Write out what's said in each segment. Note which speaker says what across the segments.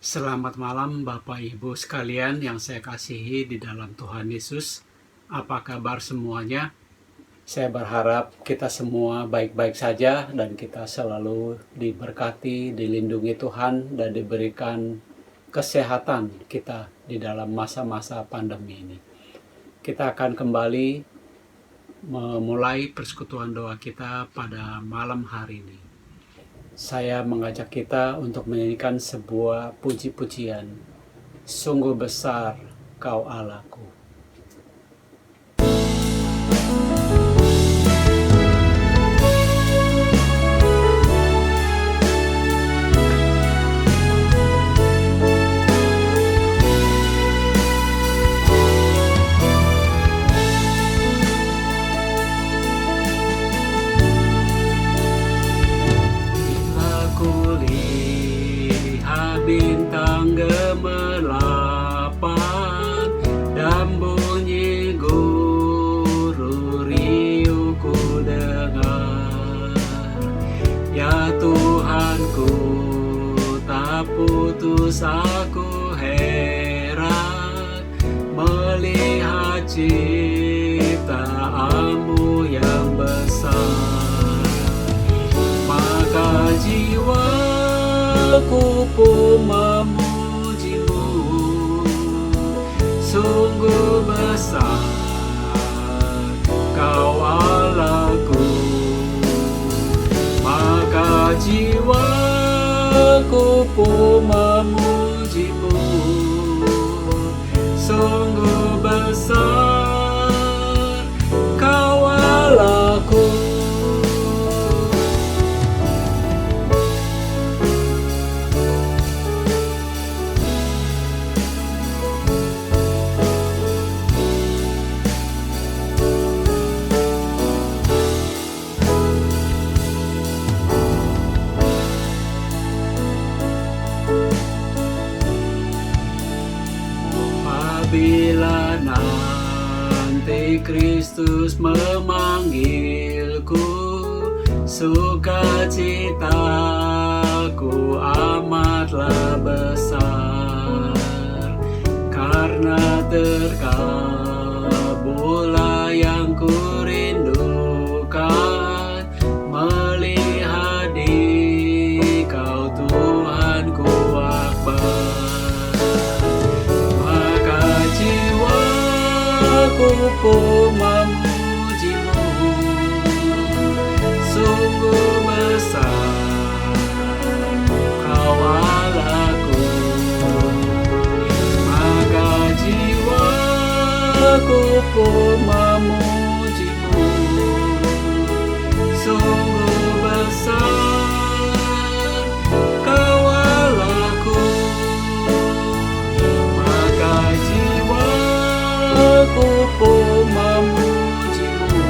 Speaker 1: Selamat malam Bapak Ibu sekalian yang saya kasihi di dalam Tuhan Yesus. Apa kabar semuanya? Saya berharap kita semua baik-baik saja dan kita selalu diberkati, dilindungi Tuhan dan diberikan kesehatan kita di dalam masa-masa pandemi ini. Kita akan kembali memulai persekutuan doa kita pada malam hari ini. Saya mengajak kita untuk menyanyikan sebuah puji-pujian. Sungguh besar Kau Allahku. Bintang gemerlapan dan bunyi guru riuh ku dengar. Ya Tuhanku, tak putus aku heran melihat ciptaanmu yang besar. Maka jiwa aku pun memujimu, sungguh besar Kau Allahku. Maka jiwaku pun memujimu, sungguh besar Kau Allahku. Bila nanti Kristus memanggilku, sukacitaku amatlah besar, karena terkabullah yang kurindukan, melihat di Kau Tuhanku akbar. Aku pun memujimu, sungguh besar Kau Allahku. Maka jiwaku pun memujimu, sungguh besar Kau Allahku. Maka aku pun memujimu,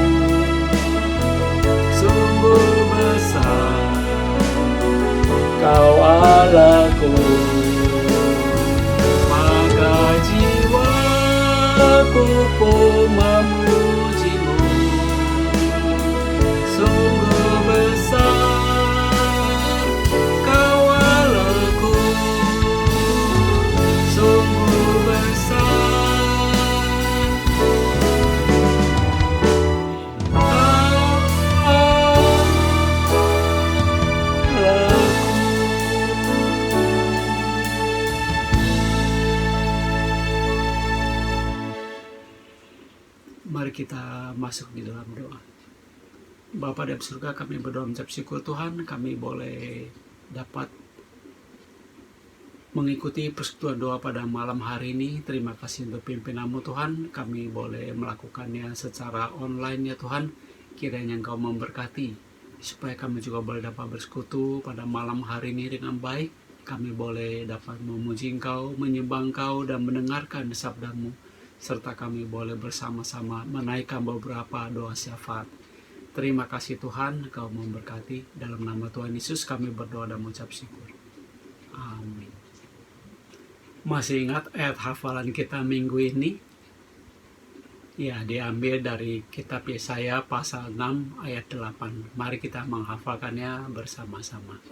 Speaker 1: sungguh besar Kau Allahku. Maka jiwaku pun memujimu, sungguh besar Kau Allahku. Sungguh besar Mari kita masuk di dalam doa. Bapa di surga, kami berdoa mengucap syukur Tuhan, kami boleh dapat mengikuti persekutuan doa pada malam hari ini. Terima kasih untuk pimpinanmu Tuhan, kami boleh melakukannya secara online ya Tuhan. Kiranya Engkau memberkati, supaya kami juga boleh dapat bersekutu pada malam hari ini dengan baik. Kami boleh dapat memuji Engkau, menyembah Engkau, dan mendengarkan sabdamu, serta kami boleh bersama-sama menaikkan beberapa doa syafaat. Terima kasih Tuhan, Engkau memberkati. Dalam nama Tuhan Yesus kami berdoa dan mengucap syukur. Amin. Masih ingat ayat hafalan kita minggu ini? Ya, diambil dari kitab Yesaya pasal 6 ayat 8. Mari kita menghafalkannya bersama-sama.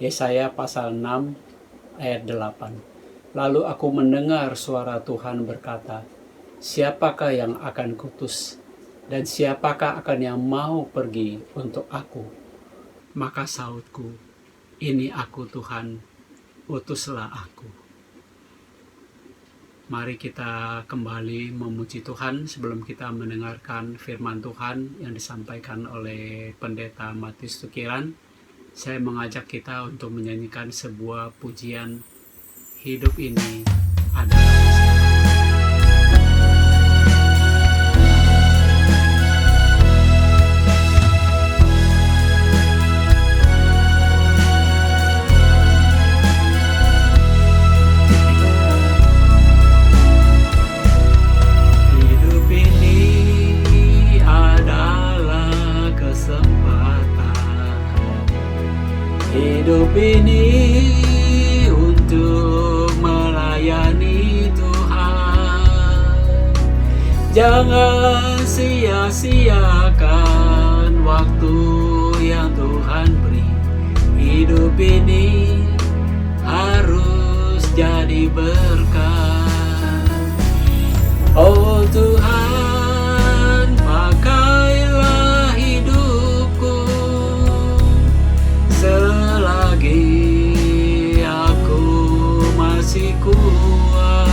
Speaker 1: Yesaya pasal 6 ayat 8. Lalu aku mendengar suara Tuhan berkata, siapakah yang akan kutus? Dan siapakah akan yang mau pergi untuk aku? Maka sautku, ini aku Tuhan, utuslah aku. Mari kita kembali memuji Tuhan sebelum kita mendengarkan firman Tuhan yang disampaikan oleh Pendeta Matius Tukiran. Saya mengajak kita untuk menyanyikan sebuah pujian, hidup ini adalah hidup ini untuk melayani Tuhan. Jangan sia-siakan waktu yang Tuhan beri. Hidup ini harus jadi berkat. Oh Tuhan, pakailah hidupku selagi aku masih kuat.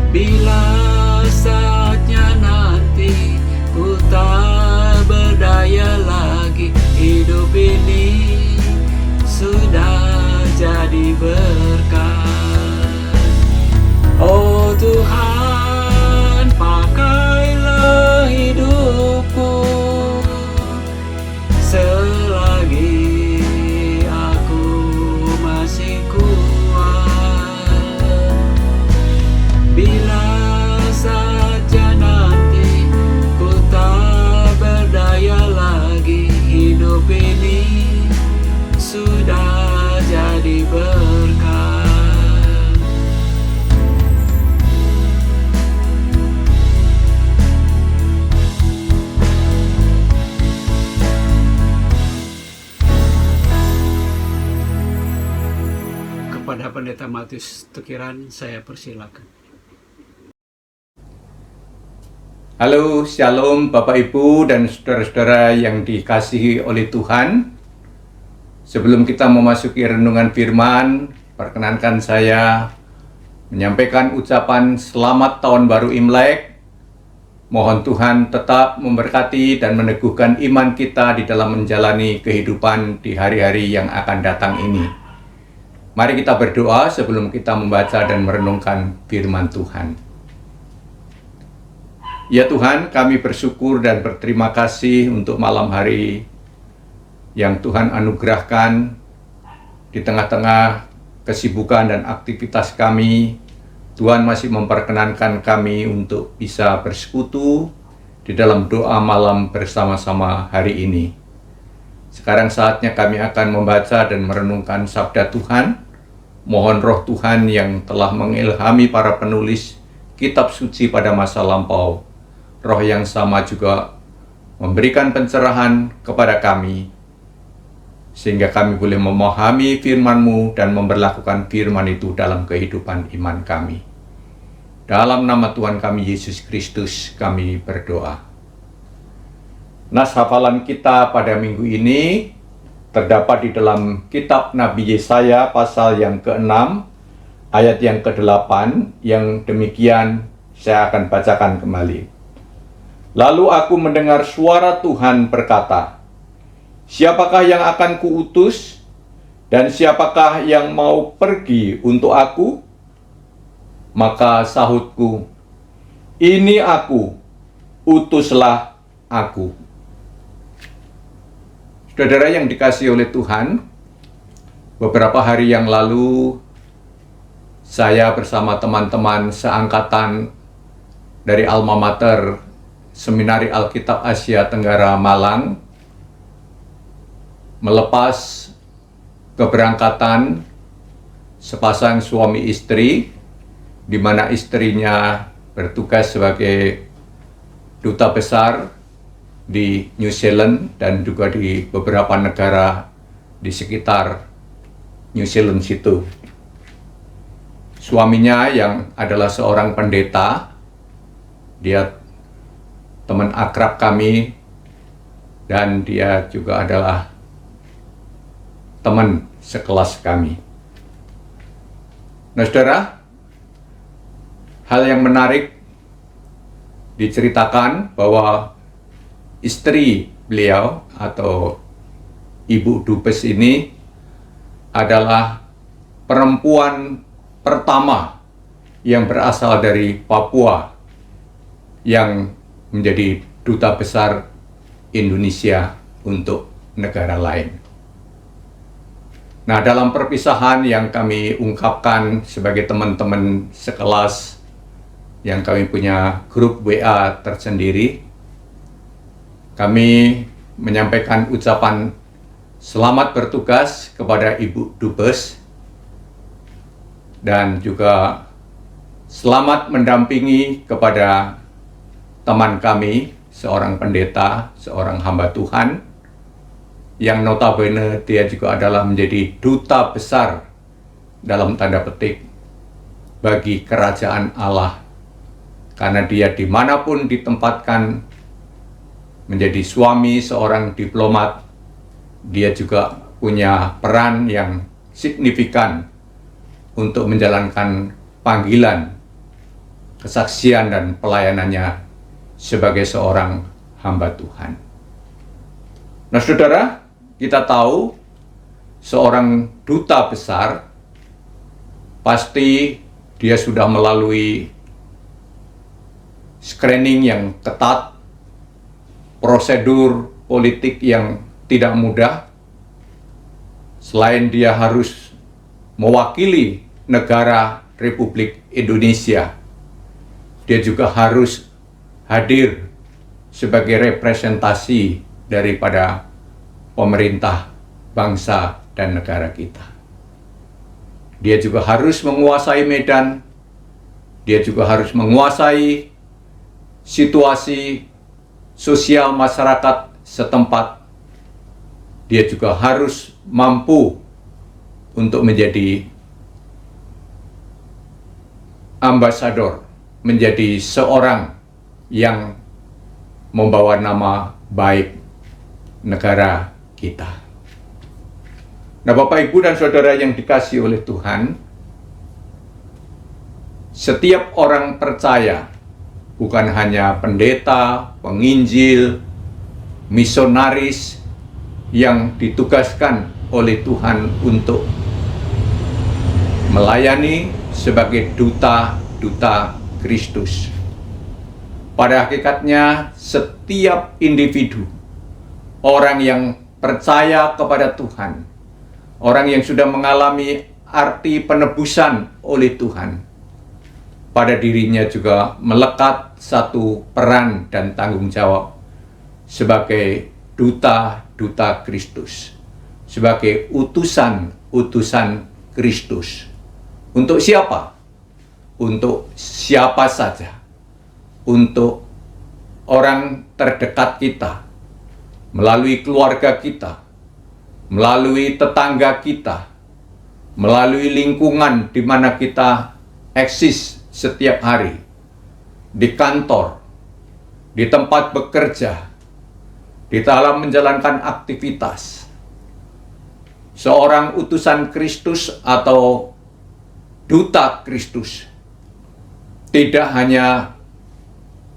Speaker 1: Bila saatnya nanti ku tak berdaya lagi, hidup ini sudah jadi berkat. Oh Tuhan, pakailah hidupku selagi aku masih kuat. Bila saja nanti ku tak berdaya lagi, hidup ini sudah jadi berkat. Kepada Pendeta Matius Tukiran, saya persilakan.
Speaker 2: Halo, Shalom Bapak Ibu dan saudara-saudara yang dikasihi oleh Tuhan. Sebelum kita memasuki renungan firman, perkenankan saya menyampaikan ucapan selamat tahun baru Imlek. Mohon Tuhan tetap memberkati dan meneguhkan iman kita di dalam menjalani kehidupan di hari-hari yang akan datang ini. Mari kita berdoa sebelum kita membaca dan merenungkan firman Tuhan. Ya Tuhan, kami bersyukur dan berterima kasih untuk malam hari yang Tuhan anugerahkan di tengah-tengah kesibukan dan aktivitas kami. Tuhan masih memperkenankan kami untuk bisa bersekutu di dalam doa malam bersama-sama hari ini. Sekarang saatnya kami akan membaca dan merenungkan sabda Tuhan. Mohon roh Tuhan yang telah mengilhami para penulis kitab suci pada masa lampau, roh yang sama juga memberikan pencerahan kepada kami, sehingga kami boleh memahami firman-Mu dan memberlakukan firman itu dalam kehidupan iman kami. Dalam nama Tuhan kami Yesus Kristus kami berdoa. Nas hafalan kita pada minggu ini terdapat di dalam kitab Nabi Yesaya pasal yang ke-6 ayat yang ke-8 yang demikian saya akan bacakan kembali. Lalu aku mendengar suara Tuhan berkata, siapakah yang akan kuutus dan siapakah yang mau pergi untuk aku? Maka sahutku, ini aku, utuslah aku. Saudara yang dikasihi oleh Tuhan, beberapa hari yang lalu saya bersama teman-teman seangkatan dari Alma Mater Seminari Alkitab Asia Tenggara Malang melepas keberangkatan sepasang suami istri, di mana istrinya bertugas sebagai duta besar di New Zealand dan juga di beberapa negara di sekitar New Zealand situ. Suaminya yang adalah seorang pendeta, dia teman akrab kami, dan dia juga adalah teman sekelas kami. Nah, saudara, hal yang menarik diceritakan bahwa istri beliau atau Ibu Dubes ini adalah perempuan pertama yang berasal dari Papua yang menjadi duta besar Indonesia untuk negara lain. Nah, dalam perpisahan yang kami ungkapkan sebagai teman-teman sekelas yang kami punya grup WA tersendiri, kami menyampaikan ucapan selamat bertugas kepada Ibu Dubes dan juga selamat mendampingi kepada teman kami, seorang pendeta, seorang hamba Tuhan, yang notabene dia juga adalah menjadi duta besar dalam tanda petik bagi kerajaan Allah, karena dia dimanapun ditempatkan menjadi suami seorang diplomat, dia juga punya peran yang signifikan untuk menjalankan panggilan, kesaksian dan pelayanannya sebagai seorang hamba Tuhan. Nah, saudara, kita tahu seorang duta besar pasti dia sudah melalui screening yang ketat, prosedur politik yang tidak mudah. Selain dia harus mewakili negara Republik Indonesia, dia juga harus hadir sebagai representasi daripada pemerintah, bangsa, dan negara kita. Dia juga harus menguasai medan, dia juga harus menguasai situasi sosial masyarakat setempat. Dia juga harus mampu untuk menjadi ambasador, menjadi seorang yang membawa nama baik negara kita. Nah, Bapak, Ibu, dan Saudara yang dikasihi oleh Tuhan, setiap orang percaya, bukan hanya pendeta, penginjil, misionaris yang ditugaskan oleh Tuhan untuk melayani sebagai duta-duta Kristus. Pada hakikatnya, setiap individu, orang yang percaya kepada Tuhan, orang yang sudah mengalami arti penebusan oleh Tuhan, pada dirinya juga melekat satu peran dan tanggung jawab sebagai duta-duta Kristus, sebagai utusan-utusan Kristus. Untuk siapa? Untuk siapa saja. Untuk orang terdekat kita, melalui keluarga kita, melalui tetangga kita, melalui lingkungan di mana kita eksis setiap hari, di kantor, di tempat bekerja, di dalam menjalankan aktivitas. Seorang utusan Kristus atau duta Kristus tidak hanya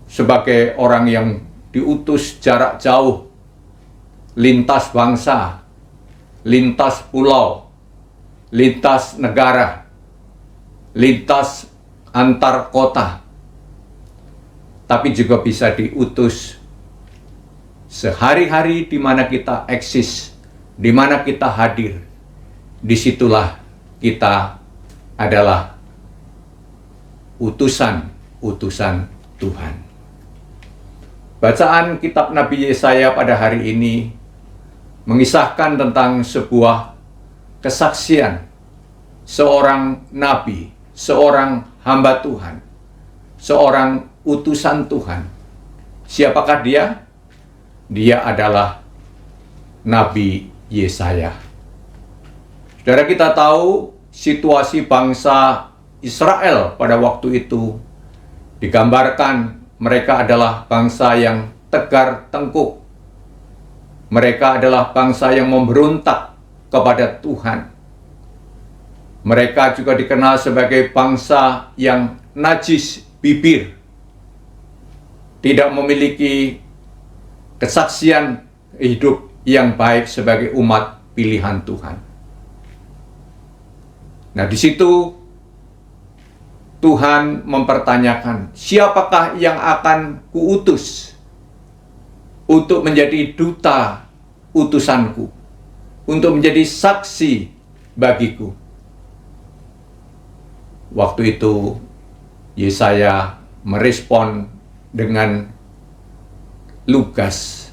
Speaker 2: sebagai orang yang diutus jarak jauh, lintas bangsa, lintas pulau, lintas negara, lintas antar kota, tapi juga bisa diutus sehari-hari di mana kita eksis, di mana kita hadir. Disitulah kita adalah utusan-utusan Tuhan. Bacaan kitab Nabi Yesaya pada hari ini mengisahkan tentang sebuah kesaksian seorang nabi, seorang hamba Tuhan, seorang utusan Tuhan. Siapakah dia? Dia adalah Nabi Yesaya. Saudara, kita tahu situasi bangsa Israel pada waktu itu digambarkan mereka adalah bangsa yang tegar tengkuk. Mereka adalah bangsa yang memberontak kepada Tuhan. Mereka juga dikenal sebagai bangsa yang najis bibir, tidak memiliki kesaksian hidup yang baik sebagai umat pilihan Tuhan. Nah, di situ Tuhan mempertanyakan, siapakah yang akan kuutus untuk menjadi duta utusanku, untuk menjadi saksi bagiku. Waktu itu Yesaya merespon dengan lugas,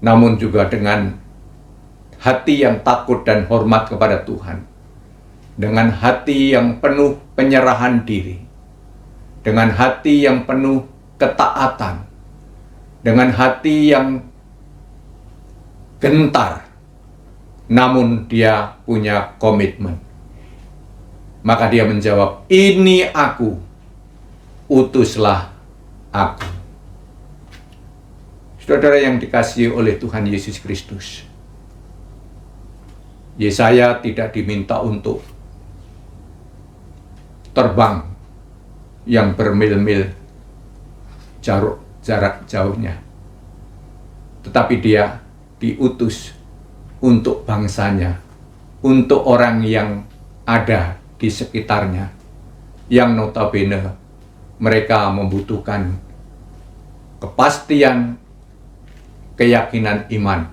Speaker 2: namun juga dengan hati yang takut dan hormat kepada Tuhan, dengan hati yang penuh penyerahan diri, dengan hati yang penuh ketaatan, dengan hati yang gentar, namun dia punya komitmen. Maka dia menjawab, "Ini aku, utuslah aku." Saudara yang dikasihi oleh Tuhan Yesus Kristus, Yesaya tidak diminta untuk terbang yang bermil-mil jarak jauhnya, tetapi dia diutus untuk bangsanya, untuk orang yang ada di sekitarnya, yang notabene mereka membutuhkan kepastian, keyakinan iman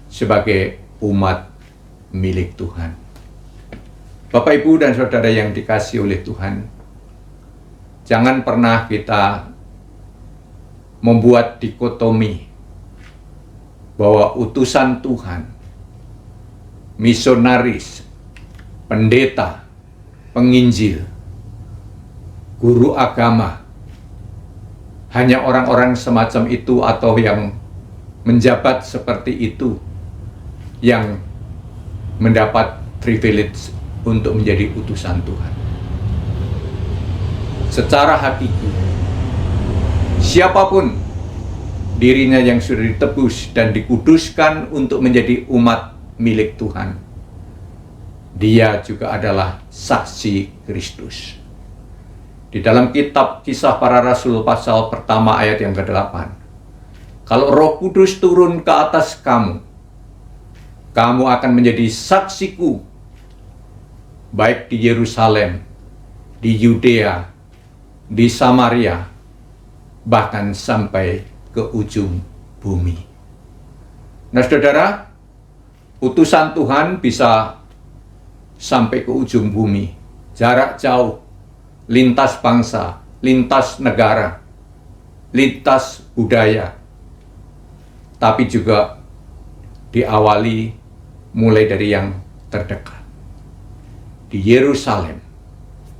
Speaker 2: sebagai umat milik Tuhan. Bapak, Ibu, dan Saudara yang dikasihi oleh Tuhan, jangan pernah kita membuat dikotomi bahwa utusan Tuhan, misionaris, pendeta, penginjil, guru agama, hanya orang-orang semacam itu atau yang menjabat seperti itu yang mendapat privilege untuk menjadi utusan Tuhan. Secara hakiki, siapapun dirinya yang sudah ditebus dan dikuduskan untuk menjadi umat milik Tuhan, dia juga adalah saksi Kristus. Di dalam kitab Kisah Para Rasul pasal pertama ayat yang ke-8, kalau Roh Kudus turun ke atas kamu, kamu akan menjadi saksiku, baik di Yerusalem, di Yudea, di Samaria, bahkan sampai ke ujung bumi. Nah, saudara, utusan Tuhan bisa sampai ke ujung bumi, jarak jauh, lintas bangsa, lintas negara, lintas budaya, tapi juga diawali mulai dari yang terdekat. Di Yerusalem,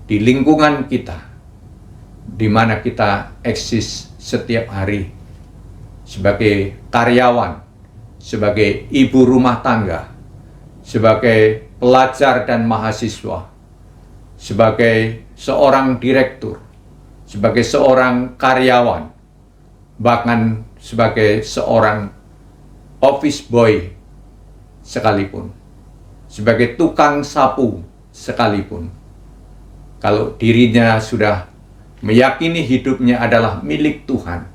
Speaker 2: di lingkungan kita, di mana kita eksis setiap hari sebagai karyawan, sebagai ibu rumah tangga, sebagai pelajar dan mahasiswa, sebagai seorang direktur, sebagai seorang karyawan, bahkan sebagai seorang office boy sekalipun, sebagai tukang sapu sekalipun, kalau dirinya sudah meyakini hidupnya adalah milik Tuhan,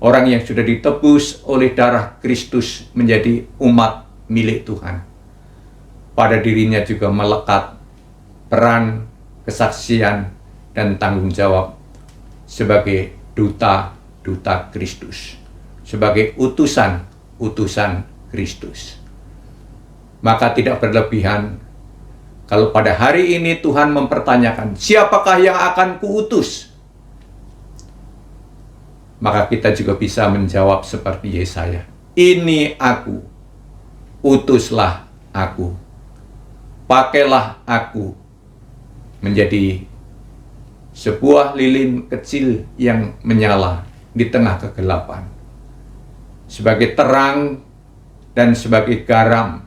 Speaker 2: orang yang sudah ditebus oleh darah Kristus menjadi umat milik Tuhan, pada dirinya juga melekat peran, kesaksian, dan tanggung jawab sebagai duta-duta Kristus, sebagai utusan-utusan Kristus. Maka tidak berlebihan kalau pada hari ini Tuhan mempertanyakan, siapakah yang akan kuutus? Maka kita juga bisa menjawab seperti Yesaya, ini aku, utuslah aku, pakailah aku menjadi sebuah lilin kecil yang menyala di tengah kegelapan, sebagai terang dan sebagai garam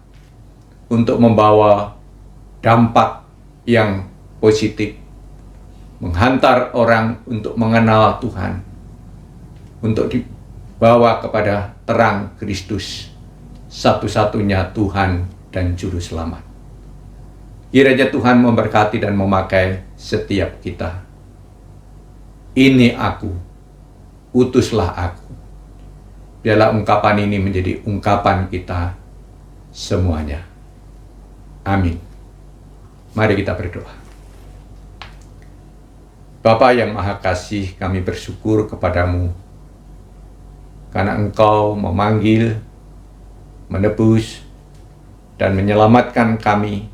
Speaker 2: untuk membawa dampak yang positif, menghantar orang untuk mengenal Tuhan, untuk dibawa kepada terang Kristus, satu-satunya Tuhan dan Juru Selamat. Kiranya Tuhan memberkati dan memakai setiap kita. Ini aku, utuslah aku. Biarlah ungkapan ini menjadi ungkapan kita semuanya. Amin. Mari kita berdoa. Bapa yang Maha Kasih, kami bersyukur kepadamu karena Engkau memanggil, menebus, dan menyelamatkan kami,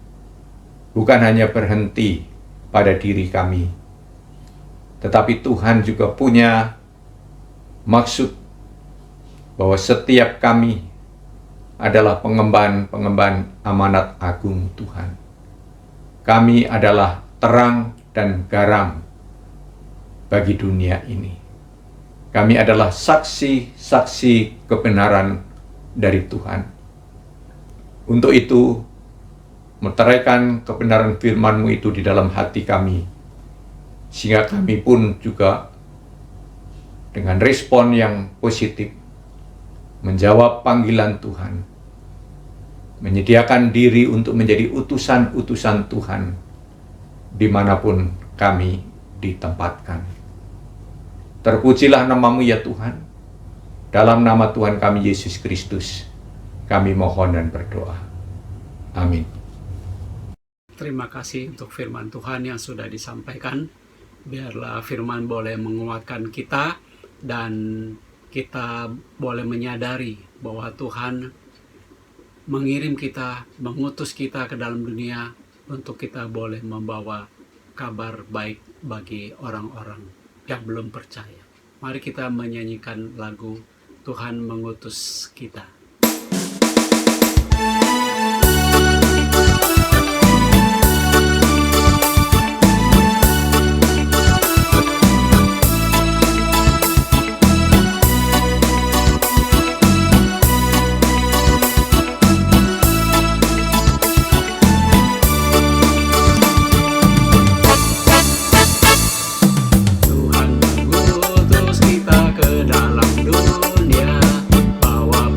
Speaker 2: bukan hanya berhenti pada diri kami, tetapi Tuhan juga punya maksud bahwa setiap kami adalah pengemban amanat agung Tuhan. Kami adalah terang dan garam bagi dunia ini. Kami adalah saksi-saksi kebenaran dari Tuhan. Untuk itu, meteraikan kebenaran firman-Mu itu di dalam hati kami, sehingga kami pun juga dengan respon yang positif menjawab panggilan Tuhan, menyediakan diri untuk menjadi utusan-utusan Tuhan dimanapun kami ditempatkan. Terpujilah nama-Mu ya Tuhan. Dalam nama Tuhan kami Yesus Kristus, kami mohon dan berdoa. Amin.
Speaker 1: Terima kasih untuk firman Tuhan yang sudah disampaikan. Biarlah firman boleh menguatkan kita dan kita boleh menyadari bahwa Tuhan mengirim kita, mengutus kita ke dalam dunia untuk kita boleh membawa kabar baik bagi orang-orang yang belum percaya. Mari kita menyanyikan lagu Tuhan Mengutus Kita. Tuhan mengutus kita ke dalam dunia, bawa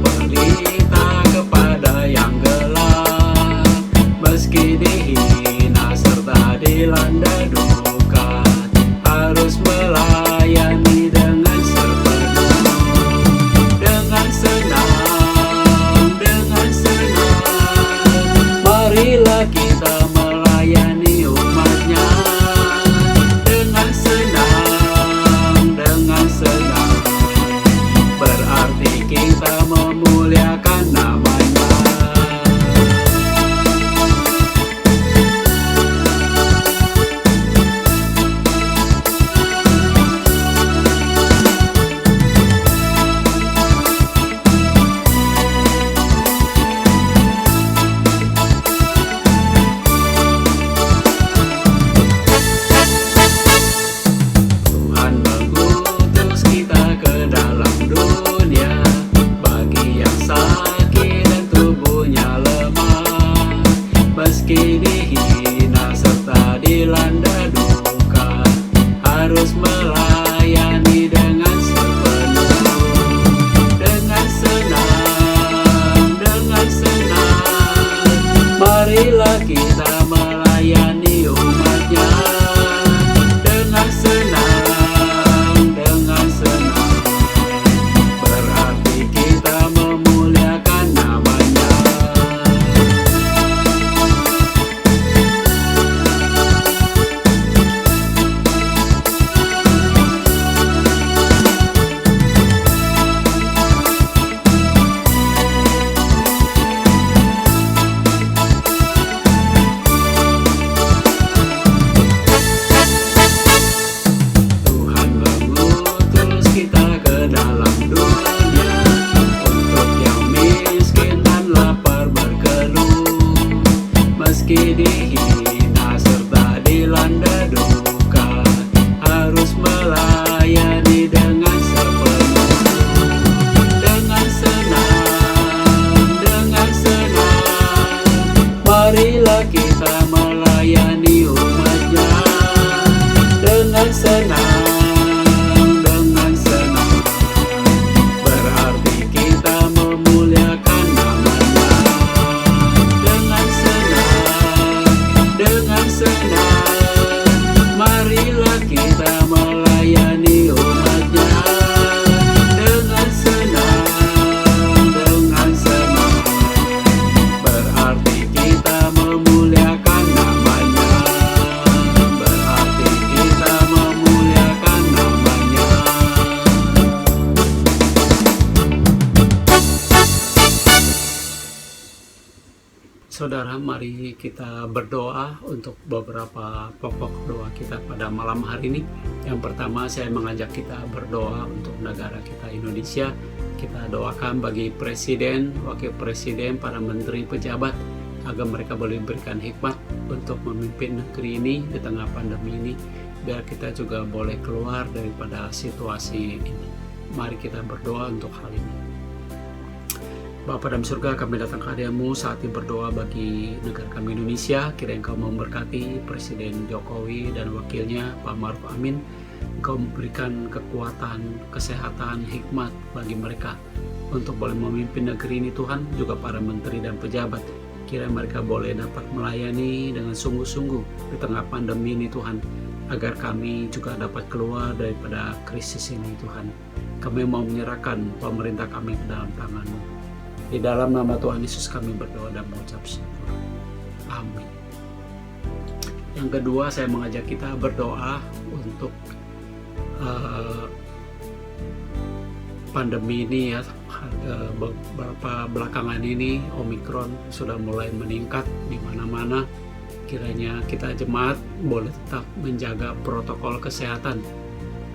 Speaker 1: saudara, mari kita berdoa untuk beberapa pokok doa kita pada malam hari ini. Yang pertama, saya mengajak kita berdoa untuk negara kita Indonesia. Kita doakan bagi presiden, wakil presiden, para menteri, pejabat, agar mereka boleh berikan hikmat untuk memimpin negeri ini di tengah pandemi ini, biar kita juga boleh keluar daripada situasi ini. Mari kita berdoa untuk hal ini. Bapa dalam surga, kami datang ke hadirat-Mu saat ini berdoa bagi negara kami Indonesia. Kiranya Engkau memberkati Presiden Jokowi dan wakilnya Pak Maruf Amin. Engkau memberikan kekuatan, kesehatan, hikmat bagi mereka untuk boleh memimpin negeri ini Tuhan, juga para menteri dan pejabat. Kiranya mereka boleh dapat melayani dengan sungguh-sungguh di tengah pandemi ini Tuhan, agar kami juga dapat keluar daripada krisis ini Tuhan. Kami mau menyerahkan pemerintah kami ke dalam tangan-Mu. Di dalam nama Tuhan Yesus kami berdoa dan mengucap syukur. Amin. Yang kedua, saya mengajak kita berdoa untuk pandemi ini ya. Beberapa belakangan ini Omikron sudah mulai meningkat di mana-mana. Kiranya kita jemaat boleh tetap menjaga protokol kesehatan,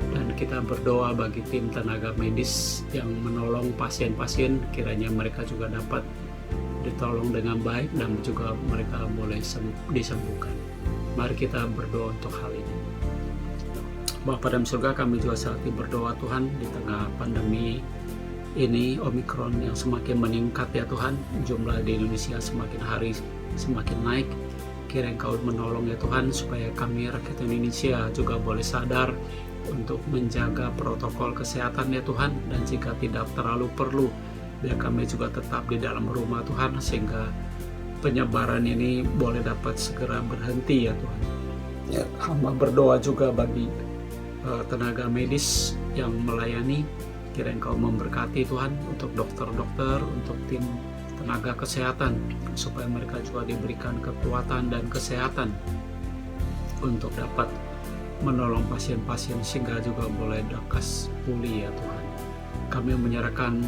Speaker 1: dan kita berdoa bagi tim tenaga medis yang menolong pasien-pasien, kiranya mereka juga dapat ditolong dengan baik dan juga mereka boleh disembuhkan. Mari kita berdoa untuk hal ini. Bapa dalam surga, kami juga saat ini berdoa Tuhan, di tengah pandemi ini Omikron yang semakin meningkat ya Tuhan, jumlah di Indonesia semakin hari semakin naik. Kiranya Engkau menolong ya Tuhan, supaya kami rakyat Indonesia juga boleh sadar untuk menjaga protokol kesehatan ya Tuhan, dan jika tidak terlalu perlu, biar kami juga tetap di dalam rumah Tuhan, sehingga penyebaran ini boleh dapat segera berhenti ya Tuhan. Ya, hamba berdoa juga bagi tenaga medis yang melayani. Kiranya Engkau memberkati Tuhan untuk dokter-dokter, untuk tim tenaga kesehatan, supaya mereka juga diberikan kekuatan dan kesehatan untuk dapat menolong pasien-pasien sehingga juga boleh lekas pulih ya Tuhan. Kami menyerahkan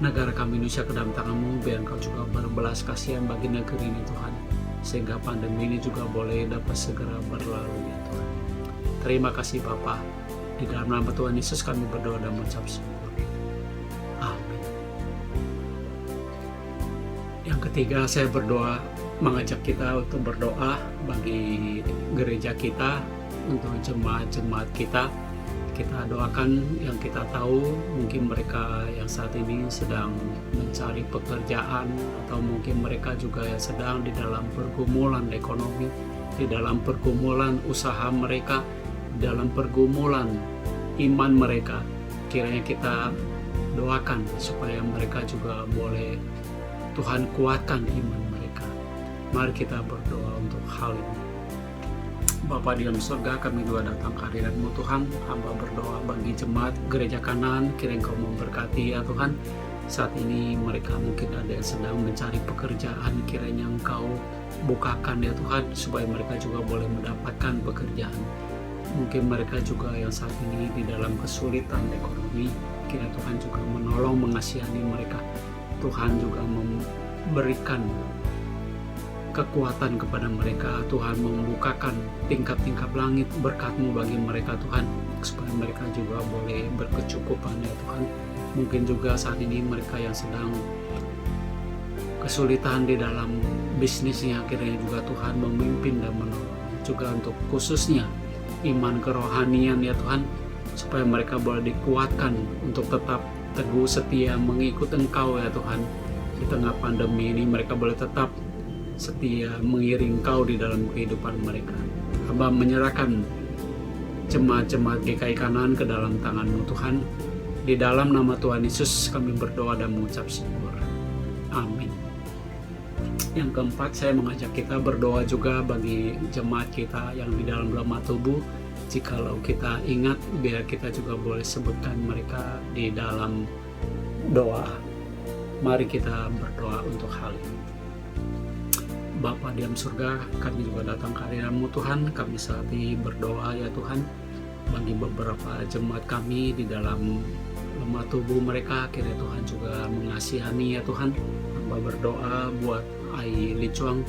Speaker 1: negara kami Indonesia ke dalam tangan-Mu, biar Engkau juga berbelas kasihan bagi negeri ini Tuhan, sehingga pandemi ini juga boleh dapat segera berlalu ya Tuhan. Terima kasih Bapa. Di dalam nama Tuhan Yesus kami berdoa dan mengucap syukur. Amin. Yang ketiga, saya berdoa mengajak kita untuk berdoa bagi gereja kita, untuk jemaat-jemaat kita. Kita doakan yang kita tahu, mungkin mereka yang saat ini sedang mencari pekerjaan, atau mungkin mereka juga yang sedang di dalam pergumulan ekonomi, di dalam pergumulan usaha mereka, dalam pergumulan iman mereka. Kiranya kita doakan supaya mereka juga boleh Tuhan kuatkan iman mereka. Mari kita berdoa untuk hal ini. Bapa di dalam surga, kami juga datang ke hadirat-Mu Tuhan. Hamba berdoa bagi jemaat gereja Kanan, kiranya Engkau memberkati ya Tuhan. Saat ini mereka mungkin ada yang sedang mencari pekerjaan, kiranya Engkau bukakan ya Tuhan, supaya mereka juga boleh mendapatkan pekerjaan. Mungkin mereka juga yang saat ini di dalam kesulitan ekonomi, kiranya Tuhan juga menolong, mengasihani mereka. Tuhan juga memberikan kekuatan kepada mereka. Tuhan membukakan tingkap-tingkap langit berkat-Mu bagi mereka Tuhan, supaya mereka juga boleh berkecukupan ya Tuhan. Mungkin juga saat ini mereka yang sedang kesulitan di dalam bisnisnya, kiranya juga Tuhan memimpin dan menolong. Juga untuk khususnya iman kerohanian ya Tuhan, supaya mereka boleh dikuatkan untuk tetap teguh setia mengikut Engkau ya Tuhan. Di tengah pandemi ini mereka boleh tetap setia mengiring Engkau di dalam kehidupan mereka. Hamba menyerahkan jemaat-jemaat GKI Kanan ke dalam tangan-Mu Tuhan. Di dalam nama Tuhan Yesus kami berdoa dan mengucap syukur. Amin. Yang keempat, saya mengajak kita berdoa juga bagi jemaat kita yang di dalam lemah tubuh. Jikalau kita ingat, biar kita juga boleh sebutkan mereka di dalam doa. Mari kita berdoa untuk hal ini. Bapa di dalam surga, kami juga datang ke hadirat-Mu Tuhan. Kami saat ini berdoa ya Tuhan bagi beberapa jemaat kami di dalam lemah tubuh mereka. Kiranya Tuhan juga mengasihani ya Tuhan. Hamba hamba berdoa buat Ai Licuang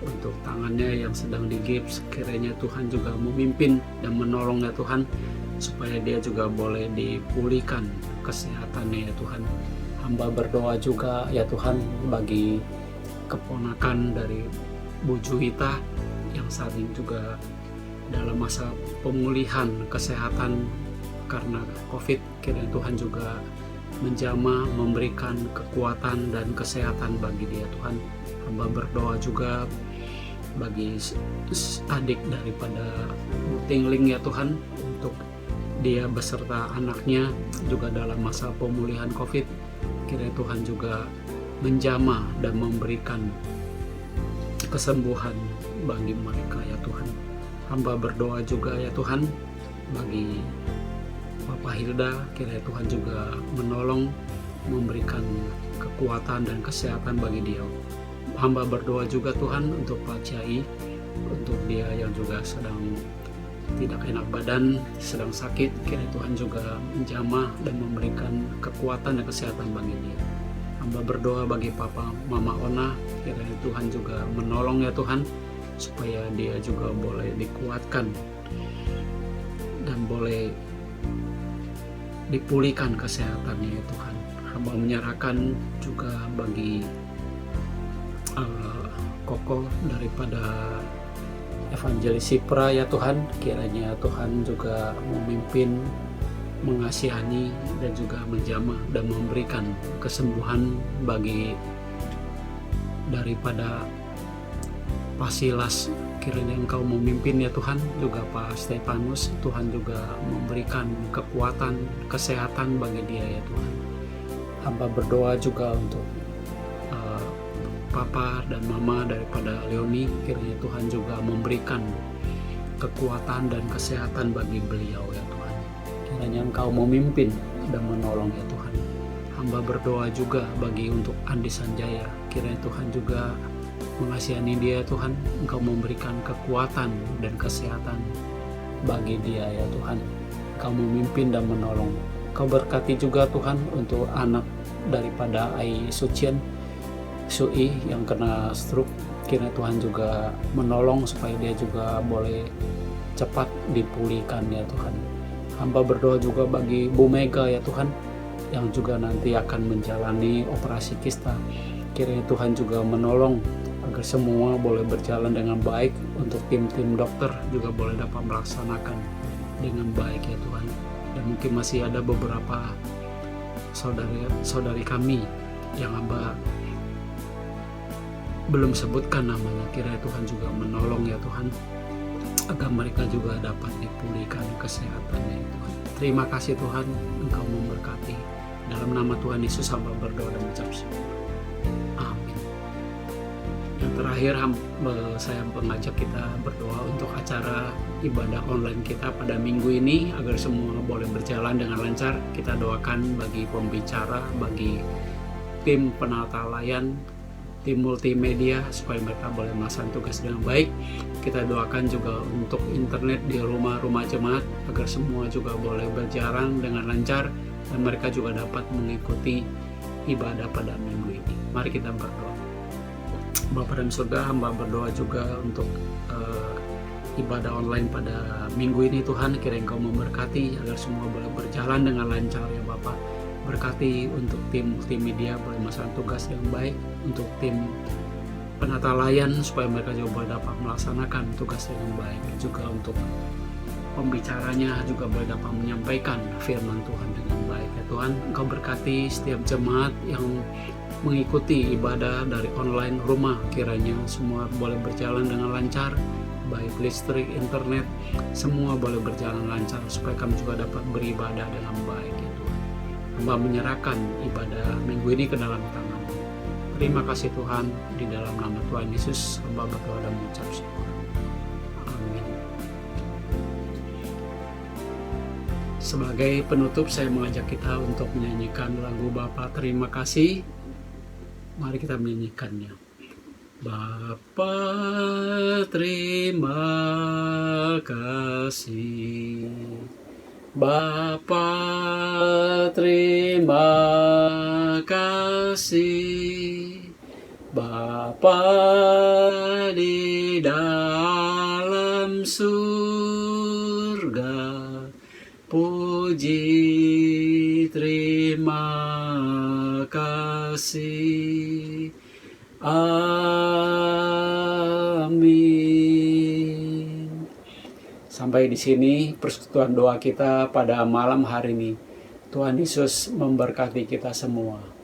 Speaker 1: untuk tangannya yang sedang digips. Kiranya Tuhan juga memimpin dan menolong ya Tuhan, supaya dia juga boleh dipulihkan kesehatannya ya Tuhan. Hamba berdoa juga ya Tuhan bagi keponakan dari Bu Juwita yang saat ini juga dalam masa pemulihan kesehatan karena COVID. Kiranya Tuhan juga menjamah, memberikan kekuatan dan kesehatan bagi dia Tuhan. Hamba berdoa juga bagi adik daripada Bu Tingling ya Tuhan, untuk dia beserta anaknya juga dalam masa pemulihan COVID. Kiranya Tuhan juga menjamah dan memberikan kesembuhan bagi mereka ya Tuhan. Hamba berdoa juga ya Tuhan bagi Bapak Hilda. Kiranya Tuhan juga menolong, memberikan kekuatan dan kesehatan bagi dia. Hamba berdoa juga Tuhan untuk Pak Ciai, untuk dia yang juga sedang tidak enak badan, sedang sakit. Kiranya Tuhan juga menjamah dan memberikan kekuatan dan kesehatan bagi dia. Hamba berdoa bagi Papa Mama Ona. Kiranya Tuhan juga menolong ya Tuhan, supaya dia juga boleh dikuatkan dan boleh dipulihkan kesehatannya ya Tuhan. Hamba menyerahkan juga bagi Koko daripada Evangelis Sipra ya Tuhan. Kiranya Tuhan juga memimpin, mengasihani dan juga menjamah dan memberikan kesembuhan bagi daripada Pak Silas. Kiranya Engkau memimpin ya Tuhan, juga Pak Stefanus. Tuhan juga memberikan kekuatan, kesehatan bagi dia ya Tuhan. Hamba berdoa juga untuk Papa dan Mama daripada Leoni. Kiranya Tuhan juga memberikan kekuatan dan kesehatan bagi beliau ya Tuhan. Kiranya Engkau memimpin dan menolong ya Tuhan. Hamba berdoa juga bagi untuk Andi Sanjaya. Kiranya Tuhan juga mengasihani dia Tuhan. Engkau memberikan kekuatan dan kesehatan bagi dia ya Tuhan. Engkau memimpin dan menolong. Engkau berkati juga Tuhan untuk anak daripada Ai Sucien Sui yang kena stroke. Kiranya Tuhan juga menolong supaya dia juga boleh cepat dipulihkan ya Tuhan. Hamba berdoa juga bagi Bu Mega ya Tuhan, yang juga nanti akan menjalani operasi kista. Kiranya Tuhan juga menolong agar semua boleh berjalan dengan baik, untuk tim-tim dokter juga boleh dapat melaksanakan dengan baik ya Tuhan. Dan mungkin masih ada beberapa saudari kami yang hamba belum sebutkan namanya. Kiranya Tuhan juga menolong ya Tuhan, agar mereka juga dapat dipulihkan kesehatannya ya Tuhan. Terima kasih Tuhan, Engkau memberkati. Dalam nama Tuhan Yesus hamba berdoa dan mengucap syukur. Amin. Yang terakhir saya mengajak kita berdoa untuk acara ibadah online kita pada minggu ini, agar semua boleh berjalan dengan lancar. Kita doakan bagi pembicara, bagi tim penata layan, tim multimedia, supaya mereka boleh melaksanakan tugas dengan baik. Kita doakan juga untuk internet di rumah-rumah jemaat, agar semua juga boleh berjalan dengan lancar dan mereka juga dapat mengikuti ibadah pada minggu ini. Mari kita berdoa. Bapa dalam surga, hamba berdoa juga untuk ibadah online pada minggu ini Tuhan. Kiranya Engkau memberkati agar semua boleh berjalan dengan lancar ya Bapak. Berkati untuk tim multimedia boleh melaksanakan tugas yang baik, untuk tim penata layan supaya mereka juga dapat melaksanakan tugas dengan baik, juga untuk pembicaranya juga boleh dapat menyampaikan firman Tuhan dengan baik ya Tuhan. Engkau berkati setiap jemaat yang mengikuti ibadah dari online rumah. Kiranya semua boleh berjalan dengan lancar, baik listrik, internet, semua boleh berjalan lancar supaya kami juga dapat beribadah dengan baik ya Tuhan. Hamba menyerahkan ibadah minggu ini ke dalam tangan-Mu. Terima kasih Tuhan, di dalam nama Tuhan Yesus hamba berdoa dan mengucap syukur. Amin. Sebagai penutup, saya mengajak kita untuk menyanyikan lagu Bapa Terima Kasih. Mari kita menyanyikannya. Bapa terima kasih, Bapa terima kasih, Bapa di dalam surga, puji terima kasih. Amin. Sampai di sini persekutuan doa kita pada malam hari ini. Tuhan Yesus memberkati kita semua.